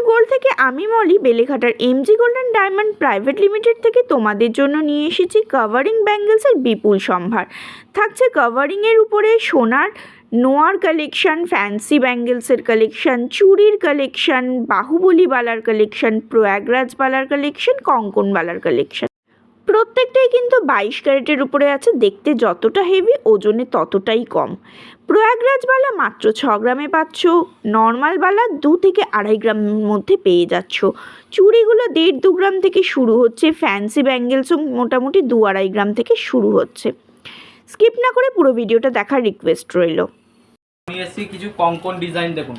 Gold থেকে আমি মলি বেলেঘাটার MG golden diamond private limited থেকে তোমাদের জন্য নিয়ে এসেছি কাভারিং ব্যাঙ্গেলসের বিপুল সম্ভার। থাকছে কাভারিংয়ের উপরে সোনার নোয়ার কালেকশন, ফ্যান্সি ব্যাঙ্গেলসের কালেকশন, চুড়ির কালেকশন, বাহুবলী বালার কালেকশন, প্রয়াগরাজ বালার কালেকশন, কঙ্কন বালার কালেকশন। প্রত্যেকটাই কিন্তু 22 ক্যারেটের উপরে আছে। দেখতে যতটা হেভি, ওজনে ততটাই কম। প্রয়াগরাজ বালা মাত্র 6 গ্রামে পাচ্ছ, নর্মাল বালা 2 থেকে 2.5 গ্রামের মধ্যে পেয়ে যাচ্ছ। চুড়িগুলো 1.5-2 গ্রাম থেকে শুরু হচ্ছে, ফ্যান্সি ব্যাঙ্গেলসও মোটামুটি 2-2.5 গ্রাম থেকে শুরু হচ্ছে। স্কিপ না করে পুরো ভিডিওটা দেখার রিকোয়েস্ট রইল। নিয়ে এসেছি কিছু কঙ্কন ডিজাইন, দেখুন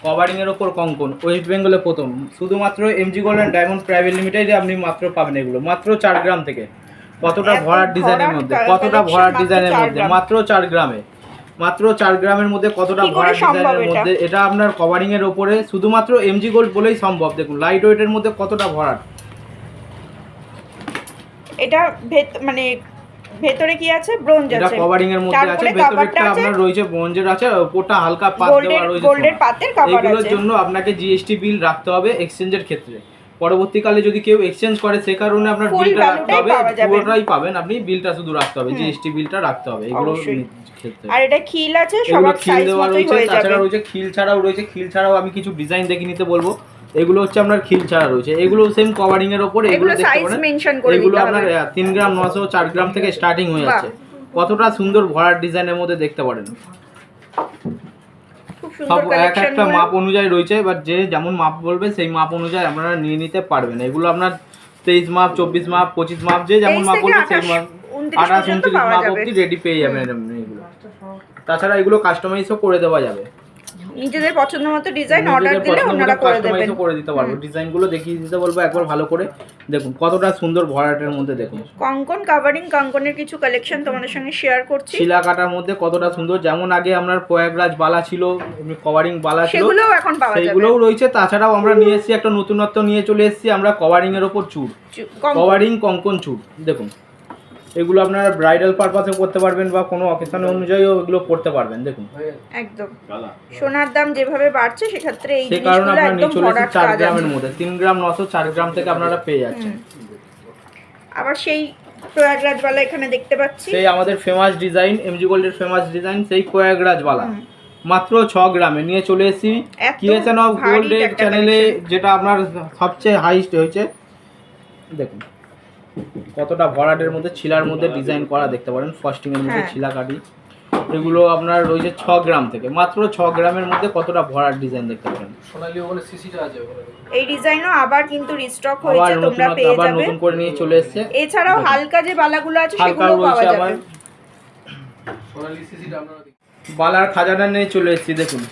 কভারিং এর ওপর কঙ্কন, ওয়েস্ট বেঙ্গলে প্রথম, শুধুমাত্র MG gold and diamond private লিমিটেডে আপনি মাত্র পাবেন এগুলো মাত্র 4 গ্রাম থেকে। কতটা ভরাট ডিজাইনের মধ্যে, কতটা ভরাট ডিজাইনের মধ্যে, মাত্র 4 গ্রামে, মাত্র 4 গ্রামের মধ্যে কতটা ভরাট ডিজাইনের মধ্যে। এটা আপনার কভারিং এর ওপরে শুধুমাত্র এমজি গোল্ড বলেই সম্ভব। দেখুন লাইট ওয়েটের মধ্যে কতটা ভরাট। এটা মানে ভেতরে কি আছে? ব্রোঞ্জ আছে। এটা কভারিং এর মধ্যে আছে, ভেতরেরটা আপনার রয়েছে ব্রোঞ্জের আছে, উপরটা হালকা পাত দেওয়া রয়েছে গোল্ডের পাতের কভার আছে। এগুলোর জন্য আপনাকে জিএসটি বিল রাখতে হবে এক্সচেঞ্জের ক্ষেত্রে। পরবর্তীকালে যদি কেউ এক্সচেঞ্জ করে সে কারণে আপনার বিলটা রাখতে হবে, পুরোটাই পাবেন আপনি, বিলটা শুধু রাখতে হবে, জিএসটি বিলটা রাখতে হবে এগুলো ক্ষেত্রে। আর এটা খিল আছে, সবার সাইজ মতোই হয়ে যাবে। তাছাড়া রয়েছে খিল ছাড়াও রয়েছে, খিল ছাড়াও আমি কিছু ডিজাইন দেখে নিতে বলবো। এগুলো হচ্ছে আপনার খিল ছাড়া রয়েছে, এগুলো সেম কভারিং এর উপরে, এগুলো দেখতে পারেন। এগুলো আপনার 3 গ্রাম 900 4 গ্রাম থেকে স্টার্টিং হয়ে যাচ্ছে। কতটা সুন্দর ভরাট ডিজাইনের মধ্যে দেখতে পারেন। সব একটা মাপ অনুযায়ী রয়েছে, এবার যে যেমন মাপ বলবে সেই মাপ অনুযায়ী আপনারা নিয়ে নিতে পারবেন। এগুলো আপনার 23 মাপ, 24 মাপ, 25 মাপ, যে যেমন মাপ বলবে সেই মাপ, 28 29 মাপ অবধি রেডি পেয়ে যাবেন এগুলো। তাছাড়া এগুলো কাস্টমাইজও করে দেওয়া যাবে, নিজেদের পছন্দ মতো ডিজাইন অর্ডার দিলে ওনারা করে দেবেন, কাস্টমাইজও করে দিতে পারবো। ডিজাইনগুলো দেখিয়ে দিতে বলবো একবার ভালো করে। দেখুন কতটা সুন্দর ভরাটের মধ্যে, দেখুন কঙ্কন কাভারিং, কঙ্কনের কিছু কালেকশন তোমাদের সঙ্গে শেয়ার করছি। শিলা কাটার মধ্যে কতটা সুন্দর, যেমন আগে আপনার প্রয়াগরাজ বালা ছিল, কভারিং বালা ছিল, সেগুলোও এখন পাওয়া যাবে, সেগুলোও রয়েছে। তাছাড়াও আমরা নিয়ে এসেছি একটা নতুনত্ব, নিয়ে চলে এসেছি আমরা কভারিং এর ওপর চুড়, কভারিং কঙ্কন চুড়। দেখুন এগুলো আপনারা ব্রাইডাল পারপাসে করতে পারবেন বা কোনো অকেশন অনুযায়ীও এগুলো করতে পারবেন। দেখুন একদম সোনার দাম যেভাবে বাড়ছে সেক্ষেত্রে এই সেই কারণে আপনারা নিয়ে চলে এসেছি 4 গ্রামের মধ্যে, 3 গ্রাম 900 4 গ্রাম থেকে আপনারা পেয়ে যাচ্ছেন। আবার সেই প্রয়াগরাজ বালা এখানে দেখতে পাচ্ছি, সেই আমাদের ফেমাস ডিজাইন, এমজি গোল্ডের ফেমাস ডিজাইন, সেই প্রয়াগরাজ বালা মাত্র 6 গ্রামে নিয়ে চলে এসেছি ক্রিয়েশন অফ গোল্ডের চ্যানেলে, যেটা আপনার সবচেয়ে হাইস্ট হয়েছে। দেখুন কতটা ভরাটের মধ্যে, ছিলার মধ্যে ডিজাইন করা দেখতে পারেন, ফাস্টিং এর মধ্যে ছিলা কাটি। এগুলো আপনার রয়েছে 6 গ্রাম থেকে, মাত্র 6 গ্রামের মধ্যে কতটা ভরাট ডিজাইন দেখতে পারেন। সোনালী ওখানে সিসিটা আছে, এই ডিজাইনও আবার কিন্তু রিস্টক হয়েছে, তোমরা পেয়ে যাবে, আবার নতুন করে নিয়ে চলে এসেছে। এছাড়াও হালকা যে বালাগুলো আছে সেগুলোও পাওয়া যাবে। সোনালী সিসিটা আপনারা বালার খাজানা নিয়ে চলে এসেছি। দেখুন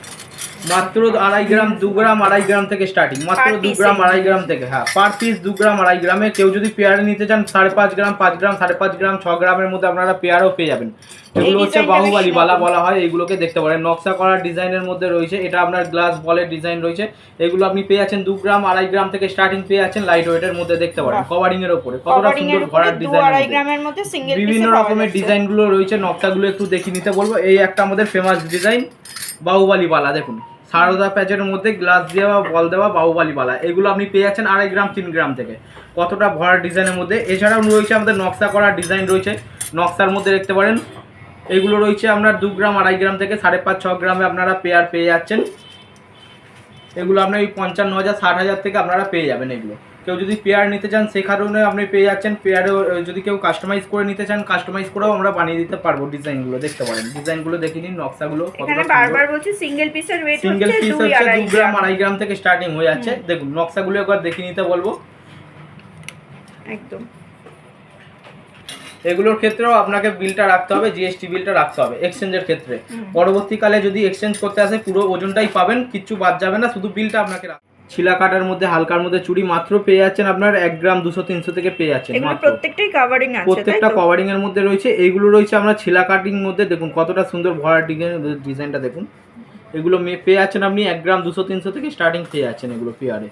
মাত্র 2.5 গ্রাম 2 গ্রাম 2.5 গ্রাম থেকে স্টার্টিং, মাত্র 2 গ্রাম 2.5 গ্রাম থেকে। হ্যাঁ পার পিস 2 গ্রাম 2.5 গ্রামে। কেউ যদি পেয়ারে নিতে চান 5.5 গ্রাম 5 গ্রাম 5.5 গ্রাম 6 গ্রামের মধ্যে আপনারা পেয়ারও পেয়ে যাবেন। এগুলো হচ্ছে বাহুবলী বালা বলা হয়, এইগুলোকে দেখতে পারেন। নকশা করা ডিজাইনের মধ্যে রয়েছে, এটা আপনার গ্লাস বলের ডিজাইন রয়েছে। এগুলো আপনি পেয়ে যাচ্ছেন 2 গ্রাম 2.5 গ্রাম থেকে স্টার্টিং পেয়ে যাচ্ছেন, লাইট ওয়েটের মধ্যে দেখতে পারেন। কভারিং এর উপরে কতটা সুন্দর ভরাট ডিজাইনের মধ্যে বিভিন্ন রকমের ডিজাইনগুলো রয়েছে। নকশাগুলো একটু দেখিয়ে নিতে বলবো। এই একটা আমাদের ফেমাস ডিজাইন বাহুবলী বালা, দেখুন সারদা প্যাচের মধ্যে গ্লাস দেওয়া বল দেওয়া বাহুবলী বালা। এগুলো আপনি পেয়ে যাচ্ছেন 2.5 গ্রাম 3 গ্রাম থেকে, কতটা ভরাট ডিজাইনের মধ্যে। এছাড়াও রয়েছে আমাদের নকশা করা ডিজাইন রয়েছে, নকশার মধ্যে দেখতে পারেন। এগুলো রয়েছে আপনার 2 গ্রাম 2.5 গ্রাম থেকে 5.5 6 গ্রামে আপনারা পেয়ার পেয়ে যাচ্ছেন। এগুলো আপনার 55,000 60,000 থেকে আপনারা পেয়ে যাবেন। এগুলো কেউ যদি পেয়ার নিতে চান সে কারণে আপনি পেয়ে যাচ্ছেন। পেয়ারও যদি কেউ কাস্টমাইজ করে নিতে চান, কাস্টমাইজ করেও আমরা বানিয়ে দিতে পারবো। ডিজাইনগুলো দেখতে পারেন, ডিজাইনগুলো দেখে নিন, নকশাগুলো এখানে বারবার বলছি সিঙ্গেল পিসের ওয়েট হচ্ছে 2 গ্রাম 2.5 গ্রাম থেকে স্টার্টিং হয়ে যাচ্ছে। দেখুন নকশাগুলো একবার দেখে নিতে বলবো। একদম এগুলোর ক্ষেত্রেও আপনাকে বিলটা রাখতে হবে, জিএসটি বিলটা রাখতে হবে এক্সচেঞ্জের ক্ষেত্রে। পরবর্তীকালে যদি এক্সচেঞ্জ করতে আসে পুরো ওজনটাই পাবেন, কিচ্ছু বাদ যাবে না, শুধু বিলটা আপনাকে ছিলা কাটার মধ্যে হালকার মধ্যে চুড়ি মাত্র পেয়ে যাচ্ছেন আপনার 1 গ্রাম 200 300 থেকে পেয়ে যাচ্ছেন। প্রত্যেকটাই কভারিং আছে, প্রত্যেকটা কভারিং এর মধ্যে রয়েছে। এইগুলো রয়েছে আমরা ছিলা কাটিং মধ্যে। দেখুন কতটা সুন্দর ভরাট ডিজাইনটা দেখুন। এগুলো পেয়ে যাচ্ছেন আপনি 1 গ্রাম 200 300 থেকে স্টার্টিং পেয়ে যাচ্ছেন এগুলো পেয়ারে।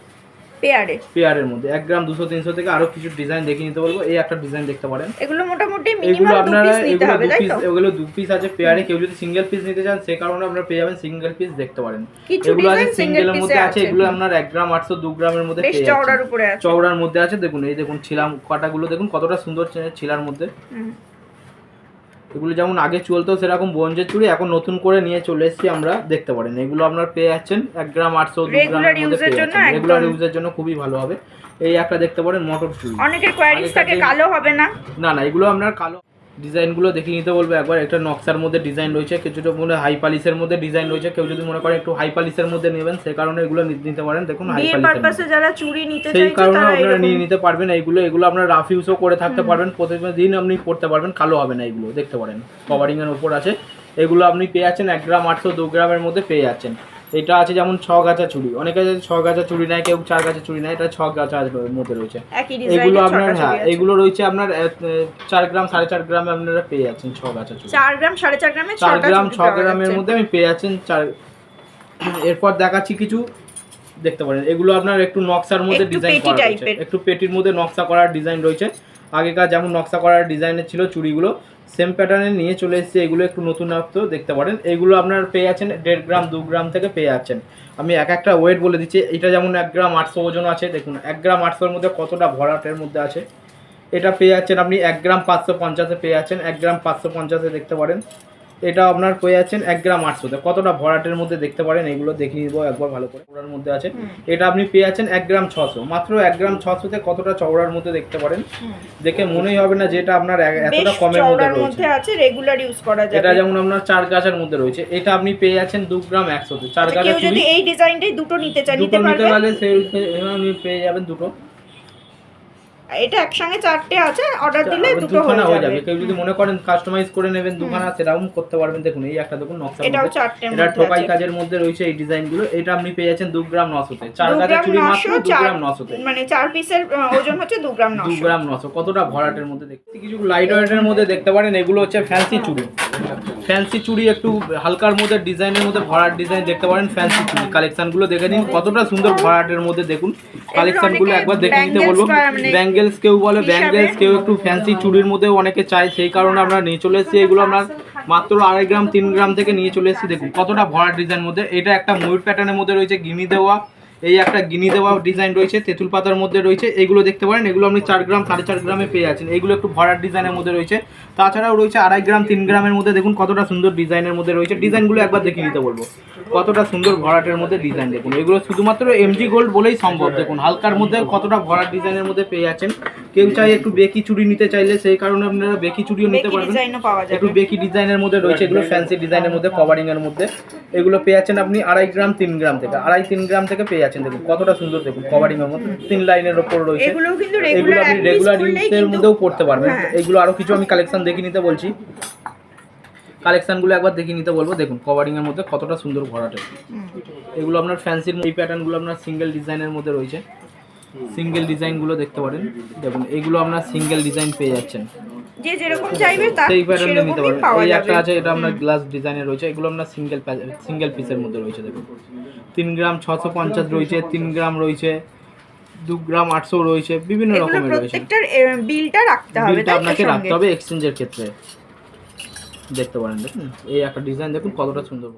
পেয়ারের মধ্যে 1 গ্রাম 200 300 থেকে আরো কিছু ডিজাইন দেখে নিতে বলবো। এই একটা ডিজাইন দেখতে পারেন। এগুলো মোটামুটি এগুলো মিনিমাম 2 আপনারা পিস নিতে হবে, তাই তো? এগুলো 2 পিস আছে পেয়ারে। কেউ যদি সিঙ্গেল পিস নিতে চান সেই কারণে আপনারা পেয়ে যাবেন সিঙ্গেল পিস দেখতে পারেন। কিছু এগুলো আছে ডিজাইন সিঙ্গেল সিঙ্গেলের মধ্যে পিসে আছে। এগুলো আপনার 1 গ্রাম 800 2 গ্রামের মধ্যে বেশ পেয়ে চওড়ার যাচ্ছেন। উপরে আছে, চওড়ার মধ্যে আছে। দেখুন এই দেখুন ছিলাম কাটাগুলো দেখুন কতটা সুন্দর ছিলার মধ্যে। এগুলো যেমন আগে চলতো সেরকম ব্রোঞ্জের চুড়ি এখন নতুন করে নিয়ে চলে এসেছি আমরা, দেখতে পারেন। এগুলো আপনার পেয়ে যাচ্ছেন 1 গ্রাম 800 2 গ্রামের মধ্যে পেয়ে যাচ্ছেন। রেগুলার ইউজের জন্য খুবই ভালো হবে। এই একটা দেখতে পারেন মটর চুড়ি। অনেকের কোয়ারিজ থাকে কালো হবে না। না না, এগুলো আপনার কালো। ডিজাইনগুলো দেখে নিতে বলবো একবার। একটা নকশার মধ্যে ডিজাইন রয়েছে, কিছুটা মনে হাই পালিশের মধ্যে ডিজাইন রয়েছে। কেউ যদি মনে করেন একটু হাই পালিশের মধ্যে নেবেন সেই কারণে এগুলো নিতে পারেন। দেখুন হাই পালিশের যারা চুড়ি নিতে সেই কারণে আপনারা নিয়ে নিতে পারবেন। এগুলো আপনারা রাফ ইউজও করে থাকতে পারবেন, প্রতিদিন আপনি পড়তে পারবেন, কালো হবে না। এগুলো দেখতে পারেন কভারিং এর উপর আছে। এগুলো আপনি পেয়ে যাচ্ছেন 1 গ্রাম 800 2 গ্রামের মধ্যে পেয়ে যাচ্ছেন। এটা আছে যেমন 6 গাছা চুড়ি। অনেকে 6 গাছা চুড়ি নেয়, কেউ 4 গাছা চুড়ি নেয়। এটা 6 গাছার মধ্যে রয়েছে। এগুলো আপনার এগুলো রয়েছে আপনার 4 গ্রাম 4.5 গ্রামে আপনারা পেয়ে যাচ্ছেন 6 গাছা চুড়ি। 4 গ্রাম 4.5 গ্রামে 4 গ্রাম 6 গ্রামের মধ্যে আমি পেয়ে যাচ্ছেন 4। এরপর দেখাচ্ছি কিছু দেখতে পারেন। এগুলো আপনার একটু নকশার মধ্যে ডিজাইন করা রয়েছে, একটু পেটির মধ্যে নকশা করার ডিজাইন রয়েছে। আগেকার যেমন নকশা করার ডিজাইনের ছিল চুড়িগুলো, সেম প্যাটার্নে নিয়ে চলে এসেছে। এগুলো একটু নতুনত্ব দেখতে পারেন। এগুলো আপনার পেয়ে যাচ্ছেন 1.5 গ্রাম 2 গ্রাম থেকে পেয়ে যাচ্ছেন। আমি একটা ওয়েট বলে দিচ্ছি। এটা যেমন 1 গ্রাম 800 ওজন আছে। দেখুন 1 গ্রাম 800-এর মধ্যে কতটা ভরাটের মধ্যে আছে। এটা পেয়ে যাচ্ছেন আপনি 1 গ্রাম 550-এ পেয়ে যাচ্ছেন। 1 গ্রাম 550-এ দেখতে পারেন। এটা আপনার পেয়ে যাচ্ছেন 1 গ্রাম 800-তে। কতটা ভরাটের মধ্যে দেখতে পারেন। এগুলো দেখে নিব একবার ভালো করে। চওড়ার মধ্যে আছে। এটা আপনি পেয়ে যাচ্ছেন 1 গ্রাম 600, মাত্র 1 গ্রাম 600-তে কতটা চওড়ার মধ্যে দেখতে পারেন। দেখে মনেই হবে না যে এটা আপনার এতটা কমের মধ্যে আছে, রেগুলার ইউজ করা যাবে। এটা যেমন আপনার 4 গাছার মধ্যে রয়েছে। এটা আপনি পেয়ে যাচ্ছেন 2 গ্রাম 100-তে। 4 গাছা চুড়ি। যদি এই ডিজাইনটাই দুটো নিতে চান নিতে পারলে সেই আপনি পেয়ে যাবেন দুটো। এটা একসঙ্গে 4টে আছে, অর্ডার দিলে দুটো হয়ে যাবে। কেউ যদি মনে করেন কাস্টমাইজ করে নেবেন দুখানা, সেটাও করতে পারবেন। দেখুন এই একটা দেখুন নকশা, এটাও 4টে এটা ঠোকাই কাজের মধ্যে রয়েছে এই ডিজাইনগুলো। এটা আপনি পেয়ে যাচ্ছেন 2 গ্রাম 900-তে। 4 গাছা চুড়ি মাত্র 2 গ্রাম 900-তে। মানে 4 পিসের ওজন হচ্ছে 2 গ্রাম 900। 2 গ্রাম 900 কতটা ভরাটের মধ্যে দেখতে। কিছু লাইট ওয়েটের মধ্যে দেখতে পারেন। এগুলো হচ্ছে ফ্যান্সি চুড়ি। ফ্যান্সি চুড়ি একটু হালকার মধ্যে ডিজাইনের মধ্যে ভরাট ডিজাইন দেখতে পারেন। ফ্যান্সি চুড়ি কালেকশনগুলো দেখে নিন কতটা সুন্দর ভরাটের মধ্যে। দেখুন কালেকশনগুলো একবার দেখে নিতে বলবো। ব্যাঙ্গেলস কেউ বলে, ব্যাঙ্গেলস কেউ একটু ফ্যান্সি চুড়ির মধ্যেও অনেকে চায়, সেই কারণে আমরা নিয়ে চলে এসেছি। এগুলো আমরা মাত্র 2.5 গ্রাম 3 গ্রাম থেকে নিয়ে চলে এসেছি। দেখুন কতটা ভরাট ডিজাইনের মধ্যে। এটা একটা ময়ূর প্যাটার্নের মধ্যে রয়েছে, গিনি দেওয়া। এই একটা গিনি দেওয়া ডিজাইন রয়েছে, তেঁতুল পাতার মধ্যে রয়েছে। এগুলো দেখতে পারেন। এগুলো আপনি 4 গ্রাম 4.5 গ্রামে পেয়ে যাচ্ছেন। এগুলো একটু ভরাট ডিজাইনের মধ্যে রয়েছে। তাছাড়াও রয়েছে 2.5 গ্রাম 3 গ্রামের মধ্যে। দেখুন কতটা সুন্দর ডিজাইনের মধ্যে রয়েছে। ডিজাইনগুলো একবার দেখে নিতে বলবো কতটা সুন্দর ভরাটের মধ্যে ডিজাইন। দেখুন এগুলো শুধুমাত্র এমজি গোল্ড বলেই সম্ভব। দেখুন হালকার মধ্যে কতটা ভরাট ডিজাইনের মধ্যে পেয়ে যাচ্ছেন। কেউ চাই একটু বেকি চুড়ি নিতে চাইলে সেই কারণে আপনারা বেকি চুড়িও নিতে পারবেন। একটু বেকি ডিজাইনের মধ্যে রয়েছে। এগুলো ফ্যান্সি ডিজাইনের মধ্যে কভারিং এর মধ্যে। এগুলো পেয়ে যাচ্ছেন আপনি 2.5 গ্রাম 3 গ্রাম থেকে। 2.5-3 গ্রাম থেকে পেয়ে যাচ্ছেন। দেখুন কতটা সুন্দর। দেখুন কভারিং এর মধ্যে 3 লাইনের উপর রয়েছে। এগুলো আপনি রেগুলার ইউজের মধ্যেও করতে পারবেন। এগুলো আরো কিছু আমি কালেকশন দেখে নিতে বলছি। কালেকশনগুলো একবার দেখে নিতে বলবো। দেখুন কভারিং এর মধ্যে কতটা সুন্দর ভরাটে। এগুলো আপনার ফ্যান্সির এই প্যাটার্নগুলো আপনার সিঙ্গেল ডিজাইনের মধ্যে রয়েছে। সিঙ্গেল ডিজাইনগুলো দেখতে পারেন। দেখুন এগুলো আপনার সিঙ্গেল ডিজাইন পেয়ে যাচ্ছেন। যে যেরকম চাইবে তার সেই প্যাটার্নে নিতে পারবেন। পাওয়া এই যাবে। একটা আছে, এটা আপনার গ্লাস ডিজাইনের রয়েছে। এগুলো আপনার সিঙ্গেল পিসের মধ্যে রয়েছে। দেখুন 3 গ্রাম 650 রয়েছে, 3 গ্রাম রয়েছে, 2 গ্রাম 800 রয়েছে, বিভিন্ন রকমের রয়েছে। প্রত্যেকটার বিলটা রাখতে হবে, বিলটা আপনাকে রাখতে হবে এক্সচেঞ্জের ক্ষেত্রে। দেখতে পারেন। দেখুন এই একটা ডিজাইন দেখুন কতটা সুন্দর।